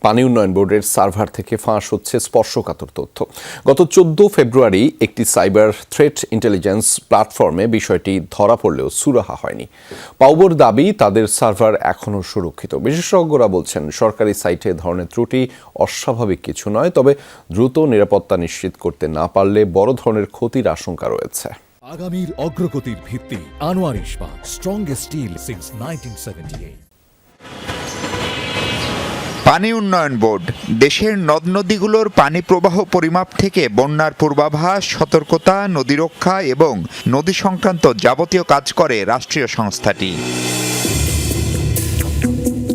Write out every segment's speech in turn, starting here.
পানি উন্নয়ন বোর্ডের সার্ভার থেকে ফাঁস হচ্ছে স্পর্শকাতর তথ্য। গত 14 ফেব্রুয়ারি একটি সাইবার থ্রেট ইন্টেলিজেন্স প্ল্যাটফর্মে বিষয়টি ধরা পড়লেও সুরাহা হয়নি। পাউবোর দাবি, তাদের সার্ভার এখনও সুরক্ষিত। বিশেষজ্ঞরা বলছেন, সরকারি সাইটে ধরনের ত্রুটি অস্বাভাবিক কিছু নয়, তবে দ্রুত নিরাপত্তা নিশ্চিত করতে না পারলে বড় ধরনের ক্ষতির আশঙ্কা রয়েছে। আগামীর অগ্রগতির ভিত্তি আনোয়ার ইস্পাত, স্ট্রংগেস্ট স্টিল সিন্স 1978। পানি উন্নয়ন বোর্ড দেশের নদ নদীগুলোর পানি প্রবাহ পরিমাপ থেকে বন্যার পূর্বাভাস, সতর্কতা, নদী রক্ষা এবং নদী সংক্রান্ত যাবতীয় কাজ করে রাষ্ট্রীয় সংস্থাটি।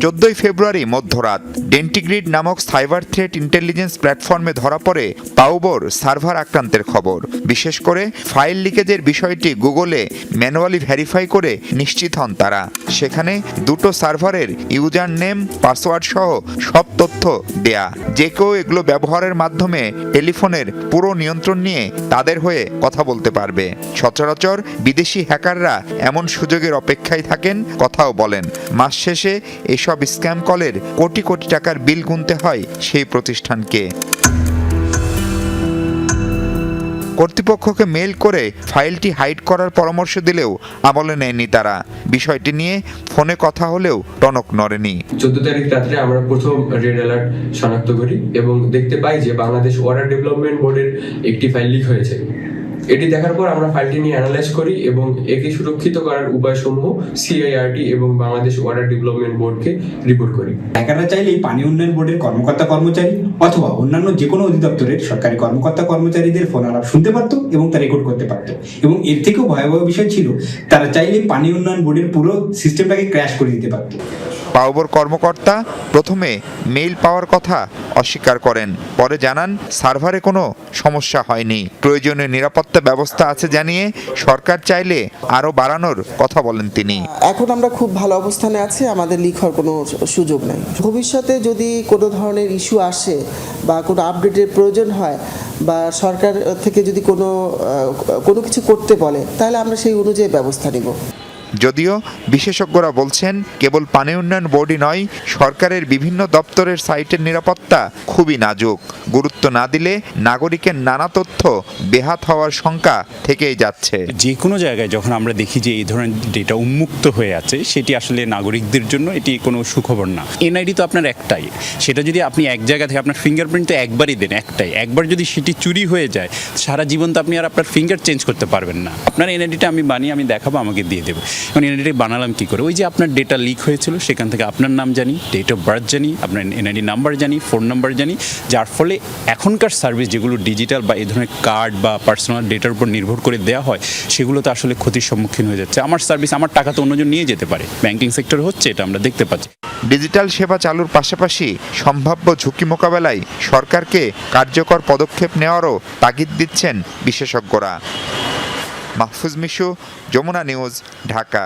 14 ফেব্রুয়ারি মধ্যরাত ডেন্টিগ্রিড নামক সাইবার থ্রেট ইন্টেলিজেন্স প্ল্যাটফর্মে ধরা পড়ে পাউবোর সার্ভার আক্রান্তের খবর। বিশেষ করে ফাইল লিকেজের বিষয়টি গুগলে ম্যানুয়ালি ভেরিফাই করে নিশ্চিত হন তারা। সেখানে দুটো সার্ভারের ইউজার নেম, পাসওয়ার্ড সহ সব তথ্য দেয়া। যে কেউ এগুলো ব্যবহারের মাধ্যমে টেলিফোনের পুরো নিয়ন্ত্রণ নিয়ে তাদের হয়ে কথা বলতে পারবে। সচরাচর বিদেশি হ্যাকাররা এমন সুযোগের অপেক্ষায় থাকেন, কথাও বলেন। মাস শেষে এসব স্ক্যাম কলের কোটি কোটি টাকার বিল গুনতে হয় সেই প্রতিষ্ঠানকে। কর্তৃপক্ষকে মেইল করে ফাইলটি হাইড করার পরামর্শ দিলেও আমলে নেয়নি তারা। বিষয়টি নিয়ে ফোনে কথা হলেও টনক নড়েনি। 14 তারিখ রাত্রে আমরা প্রথম রেড অ্যালার্ট শনাক্ত করি এবং দেখতে পাই যে বাংলাদেশ ওয়াটার ডেভেলপমেন্ট বোর্ডের একটি ফাইল লিক হয়েছে। এটি দেখার পর আমরা ফাইলটি নিয়ে অ্যানালাইজ করি এবং একে সুরক্ষিত করার উপায়সমূহ সিআইআরটি এবং বাংলাদেশ ওয়াটার ডেভেলপমেন্ট বোর্ডকে রিপোর্ট করি। হ্যাকাররা চাইলেই পানি উন্নয়ন বোর্ডের কর্মকর্তা কর্মচারী অথবা অন্যান্য যে কোনো অধিদপ্তরের সরকারি কর্মকর্তা কর্মচারীদের ফোন আলাপ শুনতে পারত এবং তা রেকর্ড করতে পারত। এবং এর থেকেও ভয়াবহ বিষয় ছিল, তারা চাইলেই পানি উন্নয়ন বোর্ডের পুরো সিস্টেমটাকে ক্র্যাশ করে দিতে পারত। পাউবোর কর্মকর্তা প্রথমে মেইল পাওয়ার কথা অস্বীকার করেন, পরে জানান সার্ভারে কোনো সমস্যা হয়নি। প্রয়োজনীয় নিরাপত্তা ব্যবস্থা আছে জানিয়ে সরকার চাইলে আরও বাড়ানোর কথা বলেন তিনি। এখন আমরা খুব ভালো অবস্থানে আছি, আমাদের লিক হওয়ার কোনো সুযোগ নেই। ভবিষ্যতে যদি কোনো ধরনের ইস্যু আসে বা কোনো আপডেটের প্রয়োজন হয় বা সরকার থেকে যদি কোনো কিছু করতে বলে, তাহলে আমরা সেই অনুযায়ী ব্যবস্থা নিব। যদিও বিশেষজ্ঞরা বলছেন, কেবল পানি উন্নয়ন বোর্ডই নয়, সরকারের বিভিন্ন দপ্তরের সাইটের নিরাপত্তা খুবই নাজুক। গুরুত্ব না দিলে নাগরিকের নানা তথ্য বেহাত হওয়ার শঙ্কা থেকেই যাচ্ছে। যে কোনো জায়গায় যখন আমরা দেখি যে এই ধরনের ডেটা উন্মুক্ত হয়ে আছে, সেটি আসলে নাগরিকদের জন্য এটি কোনো সুখবর না। এনআইডি তো আপনার একটাই, সেটা যদি আপনি এক জায়গা থেকে আপনার ফিঙ্গারপ্রিন্ট তো একবারই দেন, একটাই। একবার যদি সেটি চুরি হয়ে যায়, সারা জীবন তো আপনি আর আপনার ফিঙ্গার চেঞ্জ করতে পারবেন না। আপনার এনআইডিটা আমি বানিয়ে আমি দেখাবো, আমাকে দিয়ে দেবো। এখন এনআইডি বানালাম কী করে? ওই যে আপনার ডেটা লিক হয়েছিল, সেখান থেকে আপনার নাম জানি, ডেট অফ বার্থ জানি, আপনার এনআইডি নাম্বার জানি, ফোন নাম্বার জানি, যার ফলে এখনকার সার্ভিস যেগুলো ডিজিটাল বা এই ধরনের কার্ড বা পার্সোনাল ডেটার উপর নির্ভর করে দেওয়া হয়, সেগুলো তো আসলে ক্ষতির সম্মুখীন হয়ে যাচ্ছে। আমার সার্ভিস, আমার টাকা তো অন্যজন নিয়ে যেতে পারে। ব্যাংকিং সেক্টর হচ্ছে, এটা আমরা দেখতে পাচ্ছি। ডিজিটাল সেবা চালুর পাশাপাশি সম্ভাব্য ঝুঁকি মোকাবেলায় সরকারকে কার্যকর পদক্ষেপ নেওয়ারও তাগিদ দিচ্ছেন বিশেষজ্ঞরা। মাহফুজ মিশু, যমুনা নিউজ, ঢাকা।